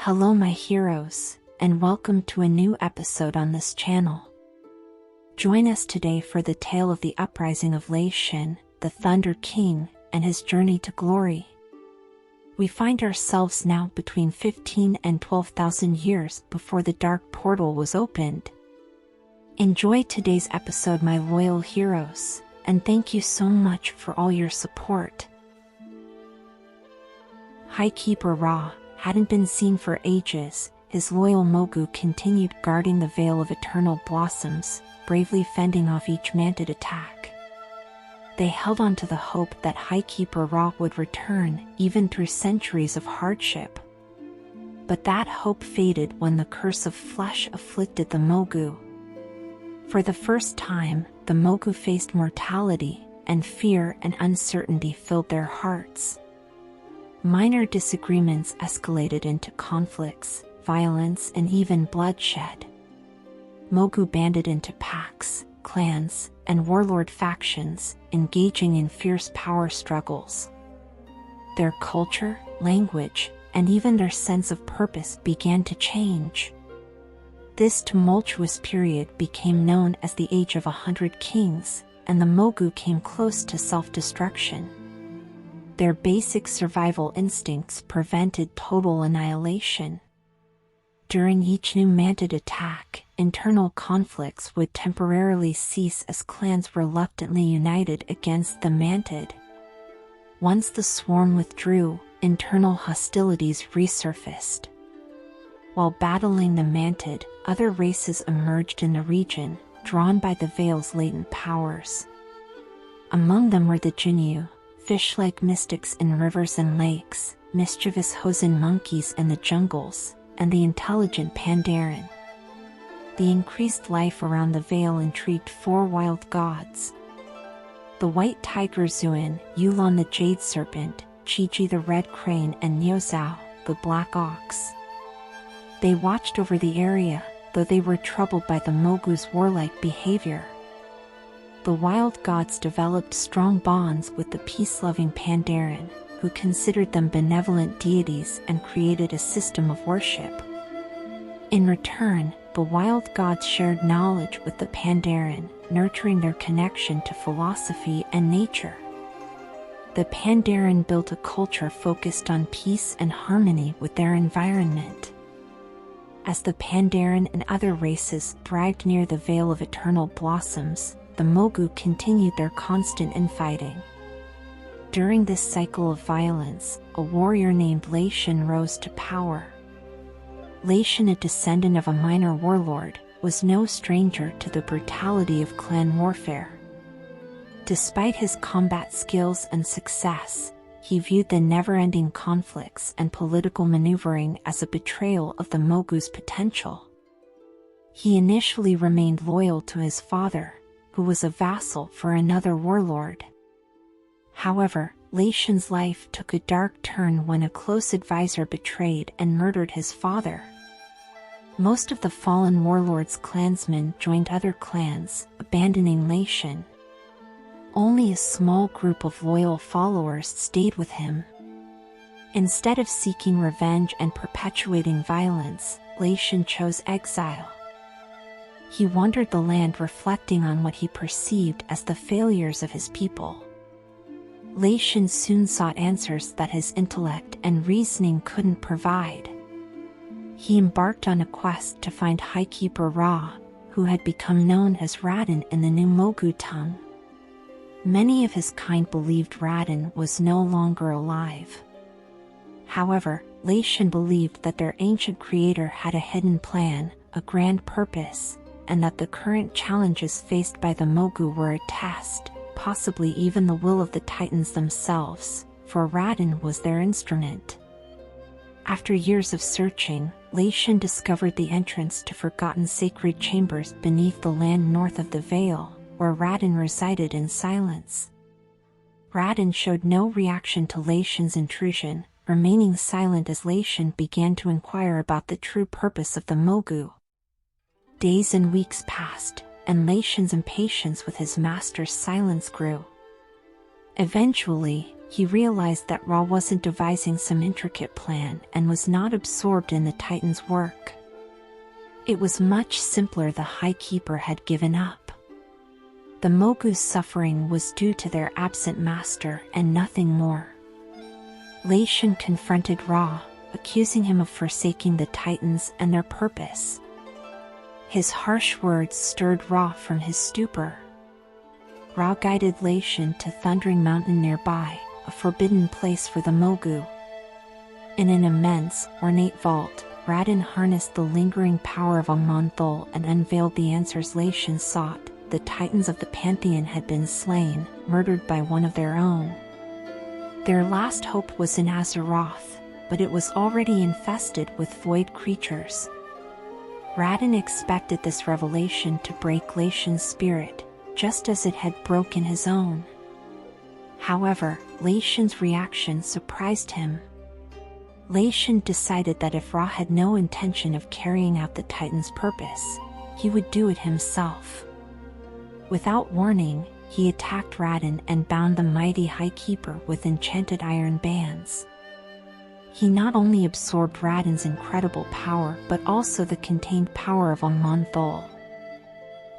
Hello my heroes, and welcome to a new episode on this channel. Join us today for the tale of the uprising of Lei Shen, the Thunder King, and his journey to glory. We find ourselves now between 15 and 12,000 years before the dark portal was opened. Enjoy today's episode, my loyal heroes, and thank you so much for all your support. Highkeeper Ra hadn't been seen for ages. His loyal Mogu continued guarding the Veil of Eternal Blossoms, bravely fending off each mantid attack. They held on to the hope that Highkeeper Ra would return, even through centuries of hardship. But that hope faded when the curse of flesh afflicted the Mogu. For the first time, the Mogu faced mortality, and fear and uncertainty filled their hearts. Minor disagreements escalated into conflicts, violence, and even bloodshed. Mogu banded into packs, clans, and warlord factions, engaging in fierce power struggles. Their culture, language, and even their sense of purpose began to change. This tumultuous period became known as the Age of 100 Kings, and the Mogu came close to self-destruction. Their basic survival instincts prevented total annihilation. During each new mantid attack, internal conflicts would temporarily cease as clans reluctantly united against the mantid. Once the swarm withdrew, internal hostilities resurfaced. While battling the mantid, other races emerged in the region, drawn by the Veil's latent powers. Among them were the Jinyu, fish-like mystics in rivers and lakes, mischievous Hosen monkeys in the jungles, and the intelligent Pandaria. The increased life around the Veil intrigued four wild gods: the white tiger Zuin, Yulon the jade serpent, Chi-Chi the red crane, and Niuzao, the black ox. They watched over the area, though they were troubled by the Mogu's warlike behavior. The wild gods developed strong bonds with the peace-loving Pandaren, who considered them benevolent deities and created a system of worship. In return, the wild gods shared knowledge with the Pandaren, nurturing their connection to philosophy and nature. The Pandaren built a culture focused on peace and harmony with their environment. As the Pandaren and other races thrived near the Veil of Eternal Blossoms, the Mogu continued their constant infighting. During this cycle of violence, a warrior named Lei Shen rose to power. Lei Shen, a descendant of a minor warlord, was no stranger to the brutality of clan warfare. Despite his combat skills and success, he viewed the never-ending conflicts and political maneuvering as a betrayal of the Mogu's potential. He initially remained loyal to his father, who was a vassal for another warlord. However, Lei Shen's life took a dark turn when a close advisor betrayed and murdered his father. Most of the fallen warlord's clansmen joined other clans, abandoning Lei Shen. Only a small group of loyal followers stayed with him. Instead of seeking revenge and perpetuating violence, Lei Shen chose exile. He wandered the land, reflecting on what he perceived as the failures of his people. Lei Shen soon sought answers that his intellect and reasoning couldn't provide. He embarked on a quest to find Highkeeper Ra, who had become known as Radan in the new Mogu tongue. Many of his kind believed Radan was no longer alive. However, Lei Shen believed that their ancient creator had a hidden plan, a grand purpose, and that the current challenges faced by the Mogu were a test, possibly even the will of the Titans themselves, for Radan was their instrument. After years of searching, Lei Shen discovered the entrance to forgotten sacred chambers beneath the land north of the Veil, where Radan resided in silence. Radan showed no reaction to Lei Shen's intrusion, remaining silent as Lei Shen began to inquire about the true purpose of the Mogu. Days and weeks passed, and Lei Shen's impatience with his master's silence grew. Eventually, he realized that Ra wasn't devising some intricate plan and was not absorbed in the Titan's work. It was much simpler. The High Keeper had given up. The Mogu's suffering was due to their absent master and nothing more. Lei Shen confronted Ra, accusing him of forsaking the Titans and their purpose. His harsh words stirred Ra from his stupor. Ra guided Lei Shen to Thundering Mountain nearby, a forbidden place for the Mogu. In an immense, ornate vault, Radin harnessed the lingering power of Amonthul and unveiled the answers Lei Shen sought. The Titans of the Pantheon had been slain, murdered by one of their own. Their last hope was in Azeroth, but it was already infested with void creatures. Radin expected this revelation to break Lei Shen's spirit, just as it had broken his own. However, Lei Shen's reaction surprised him. Lei Shen decided that if Ra had no intention of carrying out the Titan's purpose, he would do it himself. Without warning, he attacked Radin and bound the mighty High Keeper with enchanted iron bands. He not only absorbed Radin's incredible power but also the contained power of Amonthul.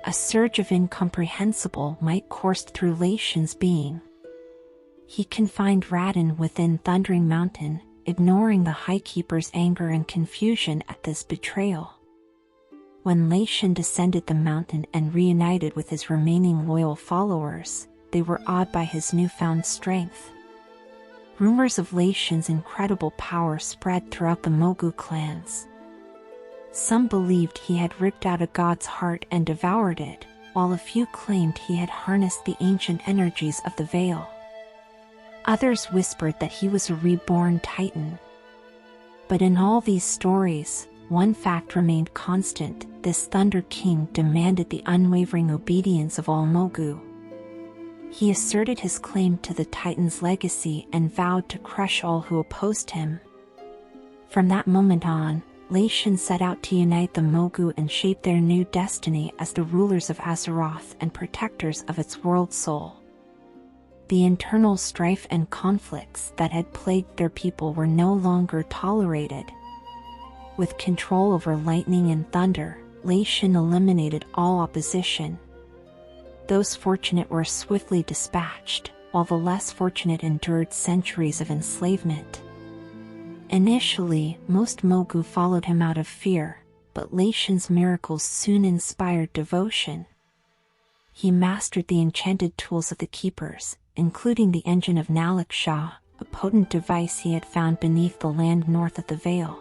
A surge of incomprehensible might coursed through Lei Shen's being. He confined Radin within Thundering Mountain, ignoring the High Keeper's anger and confusion at this betrayal. When Lei Shen descended the mountain and reunited with his remaining loyal followers, they were awed by his newfound strength. Rumors of Lei Shen's incredible power spread throughout the Mogu clans. Some believed he had ripped out a god's heart and devoured it, while a few claimed he had harnessed the ancient energies of the Veil. Others whispered that he was a reborn Titan. But in all these stories, one fact remained constant: this Thunder King demanded the unwavering obedience of all Mogu. He asserted his claim to the Titan's legacy and vowed to crush all who opposed him. From that moment on, Lei Shen set out to unite the Mogu and shape their new destiny as the rulers of Azeroth and protectors of its world soul. The internal strife and conflicts that had plagued their people were no longer tolerated. With control over lightning and thunder, Lei Shen eliminated all opposition. Those fortunate were swiftly dispatched, while the less fortunate endured centuries of enslavement. Initially, most Mogu followed him out of fear, but Lei Shen's miracles soon inspired devotion. He mastered the enchanted tools of the Keepers, including the engine of Naliksha, a potent device he had found beneath the land north of the Veil.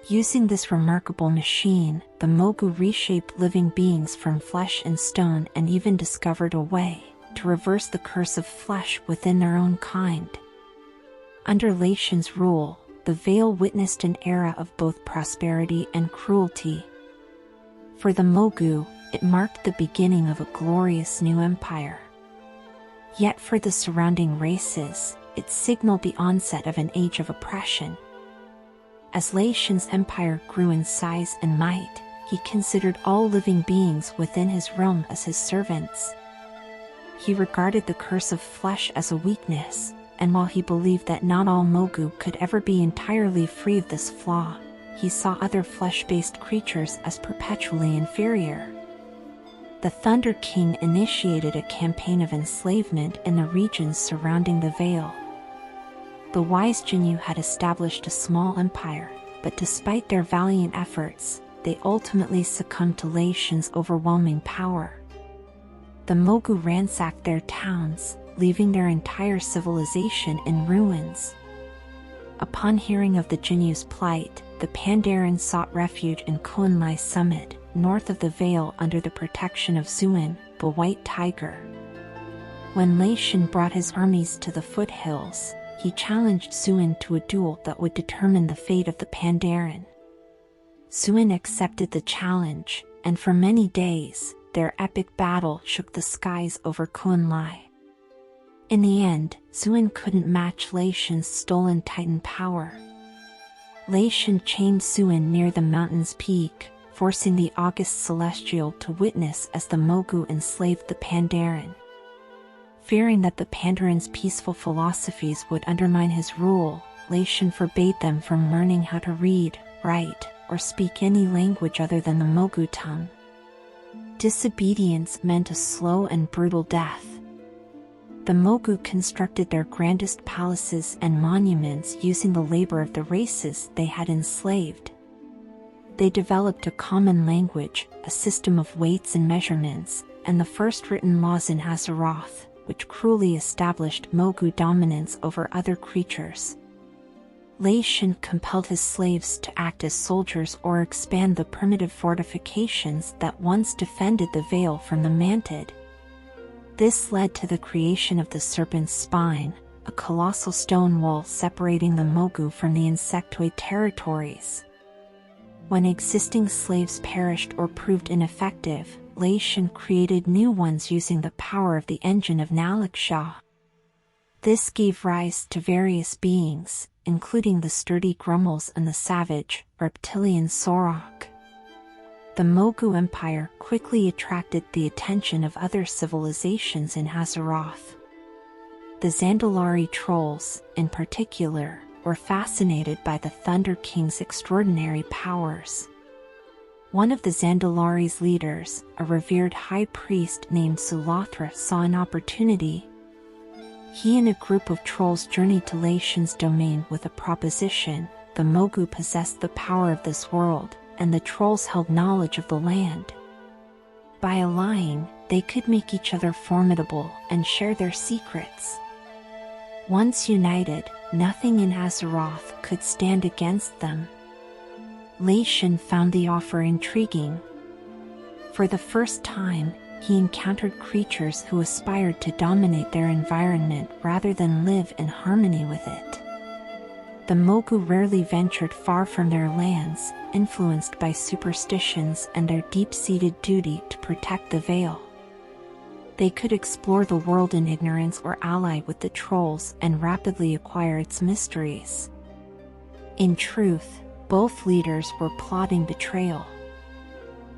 Using this remarkable machine, the Mogu reshaped living beings from flesh and stone and even discovered a way to reverse the curse of flesh within their own kind. Under Lei Shen's rule, the Veil witnessed an era of both prosperity and cruelty. For the Mogu, it marked the beginning of a glorious new empire. Yet for the surrounding races, it signaled the onset of an age of oppression. As Lei Shen's empire grew in size and might, he considered all living beings within his realm as his servants. He regarded the curse of flesh as a weakness, and while he believed that not all Mogu could ever be entirely free of this flaw, he saw other flesh-based creatures as perpetually inferior. The Thunder King initiated a campaign of enslavement in the regions surrounding the Veil. The wise Jinyu had established a small empire, but despite their valiant efforts, they ultimately succumbed to Lei Shen's overwhelming power. The Mogu ransacked their towns, leaving their entire civilization in ruins. Upon hearing of the Jinyu's plight, the Pandaren sought refuge in Kuan-Lai Summit, north of the Veil under the protection of Zuin, the White Tiger. When Lei Shen brought his armies to the foothills, he challenged Zuin to a duel that would determine the fate of the Pandaren. Zuin accepted the challenge, and for many days, their epic battle shook the skies over Kuan-Lai. In the end, Zuin couldn't match Lei Shen's stolen Titan power. Lei Shen chained Zuin near the mountain's peak, forcing the August Celestial to witness as the Mogu enslaved the Pandaren. Fearing that the Pandarians' peaceful philosophies would undermine his rule, Lei Shen forbade them from learning how to read, write, or speak any language other than the Mogu tongue. Disobedience meant a slow and brutal death. The Mogu constructed their grandest palaces and monuments using the labor of the races they had enslaved. They developed a common language, a system of weights and measurements, and the first written laws in Azeroth, which cruelly established Mogu dominance over other creatures. Lei Shen compelled his slaves to act as soldiers or expand the primitive fortifications that once defended the Vale from the Mantid. This led to the creation of the Serpent's Spine, a colossal stone wall separating the Mogu from the insectoid territories. When existing slaves perished or proved ineffective, Lei Shen created new ones using the power of the engine of Naliksha. This gave rise to various beings, including the sturdy Grummels and the savage, reptilian Sorok. The Mogu Empire quickly attracted the attention of other civilizations in Azeroth. The Zandalari trolls, in particular, were fascinated by the Thunder King's extraordinary powers. One of the Zandalari's leaders, a revered high priest named Sulathra, saw an opportunity. He and a group of trolls journeyed to Lei Shen's domain with a proposition. The Mogu possessed the power of this world, and the trolls held knowledge of the land. By allying, they could make each other formidable and share their secrets. Once united, nothing in Azeroth could stand against them. Lei Shen found the offer intriguing. For the first time, he encountered creatures who aspired to dominate their environment rather than live in harmony with it. The Mogu rarely ventured far from their lands, influenced by superstitions and their deep-seated duty to protect the Vale. They could explore the world in ignorance or ally with the trolls and rapidly acquire its mysteries. In truth, both leaders were plotting betrayal.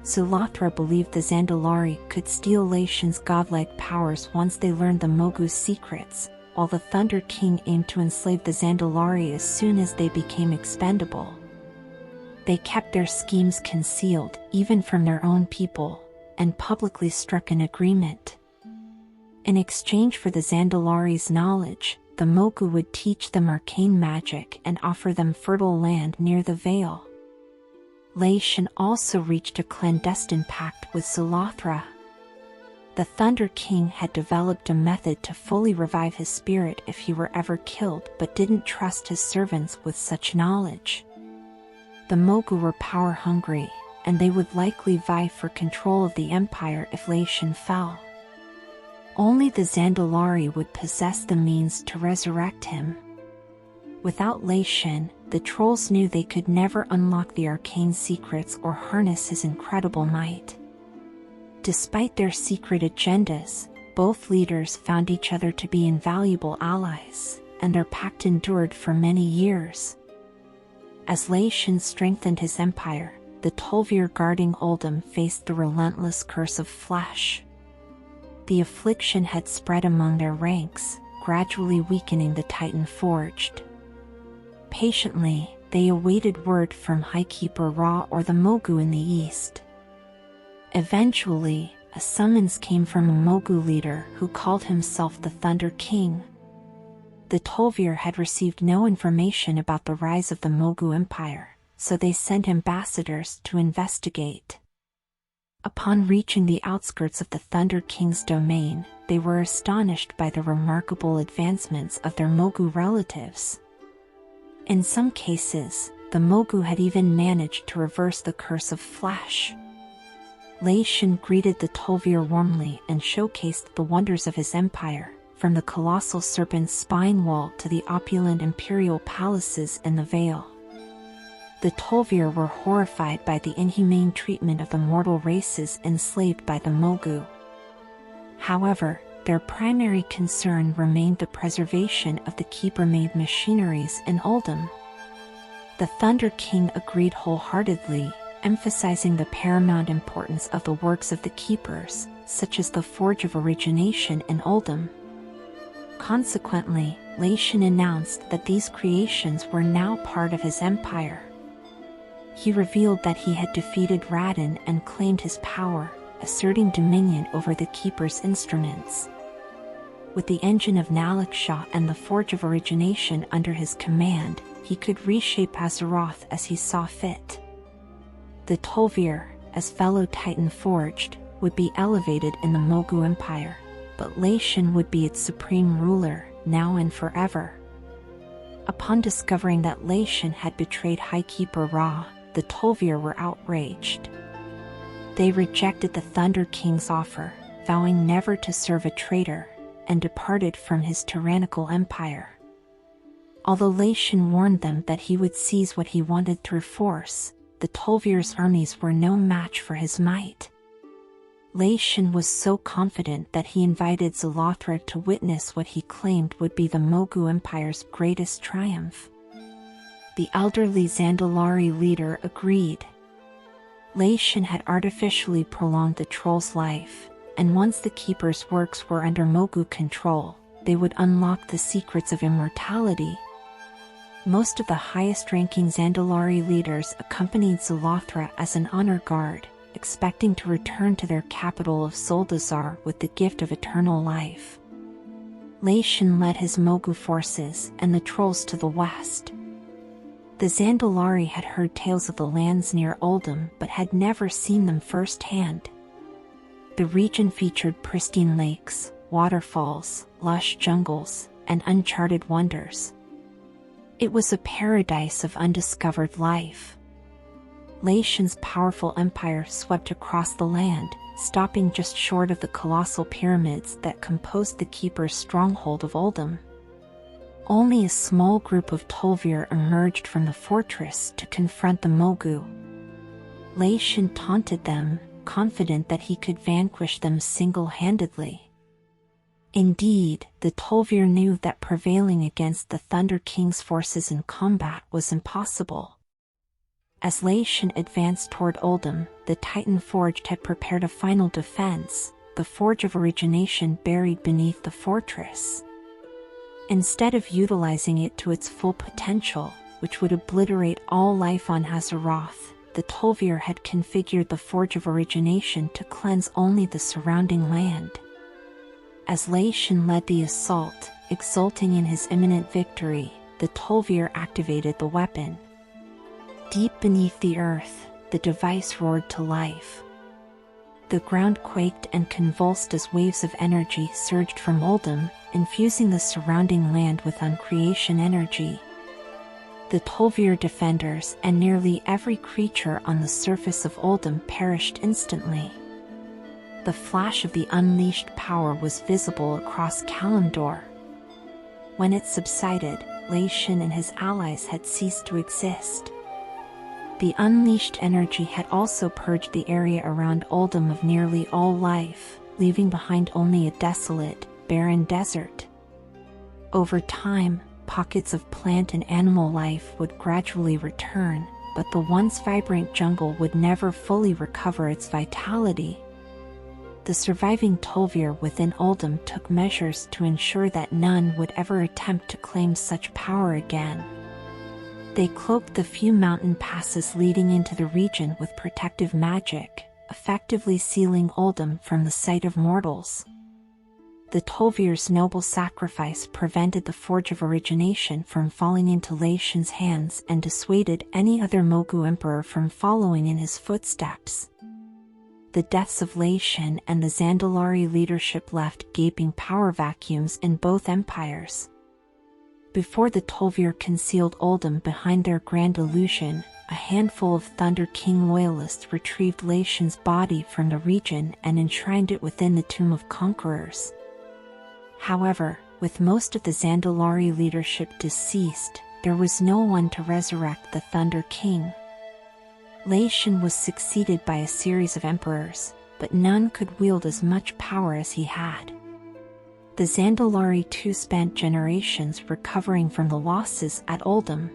Sulathra believed the Zandalari could steal Lei Shen's godlike powers once they learned the Mogu's secrets, while the Thunder King aimed to enslave the Zandalari as soon as they became expendable. They kept their schemes concealed, even from their own people, and publicly struck an agreement. In exchange for the Zandalari's knowledge, the Mogu would teach them arcane magic and offer them fertile land near the Vale. Lei Shen also reached a clandestine pact with Sulathra. The Thunder King had developed a method to fully revive his spirit if he were ever killed, but didn't trust his servants with such knowledge. The Mogu were power-hungry, and they would likely vie for control of the Empire if Lei Shen fell. Only the Zandalari would possess the means to resurrect him. Without Lei Shen, the trolls knew they could never unlock the arcane secrets or harness his incredible might. Despite their secret agendas, both leaders found each other to be invaluable allies, and their pact endured for many years. As Lei Shen strengthened his empire, the Tol'vir guarding Uldum faced the relentless curse of flesh. The affliction had spread among their ranks, gradually weakening the Titan forged. Patiently, they awaited word from Highkeeper Ra or the Mogu in the east. Eventually, a summons came from a Mogu leader who called himself the Thunder King. The Tol'vir had received no information about the rise of the Mogu Empire, so they sent ambassadors to investigate. Upon reaching the outskirts of the Thunder King's domain, they were astonished by the remarkable advancements of their Mogu relatives. In some cases, the Mogu had even managed to reverse the curse of flesh. Lei Shen greeted the Tol'vir warmly and showcased the wonders of his empire, from the colossal Serpent's Spine wall to the opulent imperial palaces in the Vale. The Tol'vir were horrified by the inhumane treatment of the mortal races enslaved by the Mogu. However, their primary concern remained the preservation of the Keeper-made machineries in Uldum. The Thunder King agreed wholeheartedly, emphasizing the paramount importance of the works of the Keepers, such as the Forge of Origination in Uldum. Consequently, Lei Shen announced that these creations were now part of his empire. He revealed that he had defeated Radin and claimed his power, asserting dominion over the Keeper's instruments. With the engine of Naliksha and the Forge of Origination under his command, he could reshape Azeroth as he saw fit. The Tol'vir, as fellow Titan forged, would be elevated in the Mogu Empire, but Lei Shen would be its supreme ruler, now and forever. Upon discovering that Lei Shen had betrayed High Keeper Ra, the Tol'vir were outraged. They rejected the Thunder King's offer, vowing never to serve a traitor, and departed from his tyrannical empire. Although Lei Shen warned them that he would seize what he wanted through force, the Tol'vir's armies were no match for his might. Lei Shen was so confident that he invited Zolothra to witness what he claimed would be the Mogu Empire's greatest triumph. The elderly Zandalari leader agreed. Lei Shen had artificially prolonged the troll's life, and once the Keeper's works were under Mogu control, they would unlock the secrets of immortality. Most of the highest-ranking Zandalari leaders accompanied Zolothra as an honor guard, expecting to return to their capital of Zuldazar with the gift of eternal life. Lei Shen led his Mogu forces and the trolls to the west. The Zandalari had heard tales of the lands near Uldum but had never seen them firsthand. The region featured pristine lakes, waterfalls, lush jungles, and uncharted wonders. It was a paradise of undiscovered life. Lei Shen's powerful empire swept across the land, stopping just short of the colossal pyramids that composed the Keeper's stronghold of Uldum. Only a small group of Tol'vir emerged from the fortress to confront the Mogu. Lei Shen taunted them, confident that he could vanquish them single-handedly. Indeed, the Tol'vir knew that prevailing against the Thunder King's forces in combat was impossible. As Lei Shen advanced toward Uldum, the Titan Forged had prepared a final defense, the Forge of Origination buried beneath the fortress. Instead of utilizing it to its full potential, which would obliterate all life on Azeroth, the Tol'vir had configured the Forge of Origination to cleanse only the surrounding land. As Lei Shen led the assault, exulting in his imminent victory, the Tol'vir activated the weapon. Deep beneath the earth, the device roared to life. The ground quaked and convulsed as waves of energy surged from Uldum, infusing the surrounding land with uncreation energy. The Tol'vir defenders and nearly every creature on the surface of Uldum perished instantly. The flash of the unleashed power was visible across Kalimdor. When it subsided, Lei Shen and his allies had ceased to exist. The unleashed energy had also purged the area around Uldum of nearly all life, leaving behind only a desolate, barren desert. Over time, pockets of plant and animal life would gradually return, but the once vibrant jungle would never fully recover its vitality. The surviving Tol'vir within Uldum took measures to ensure that none would ever attempt to claim such power again. They cloaked the few mountain passes leading into the region with protective magic, effectively sealing Uldum from the sight of mortals. The Tol'vir's noble sacrifice prevented the Forge of Origination from falling into Lei Shen's hands and dissuaded any other Mogu emperor from following in his footsteps. The deaths of Lei Shen and the Zandalari leadership left gaping power vacuums in both empires. Before the Tol'vir concealed Uldum behind their grand illusion, a handful of Thunder King loyalists retrieved Lei Shen's body from the region and enshrined it within the Tomb of Conquerors. However, with most of the Zandalari leadership deceased, there was no one to resurrect the Thunder King. Lei Shen was succeeded by a series of emperors, but none could wield as much power as he had. The Zandalari too spent generations recovering from the losses at Uldum.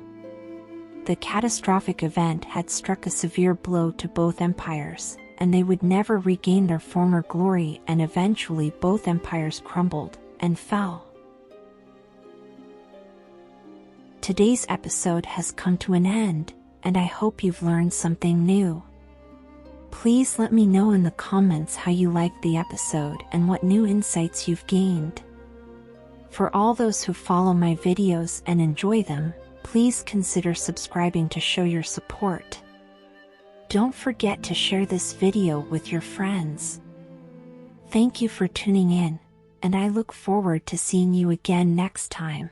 The catastrophic event had struck a severe blow to both empires, and they would never regain their former glory, and eventually both empires crumbled and fell. Today's episode has come to an end, and I hope you've learned something new. Please let me know in the comments how you liked the episode and what new insights you've gained. For all those who follow my videos and enjoy them, please consider subscribing to show your support. Don't forget to share this video with your friends. Thank you for tuning in, and I look forward to seeing you again next time.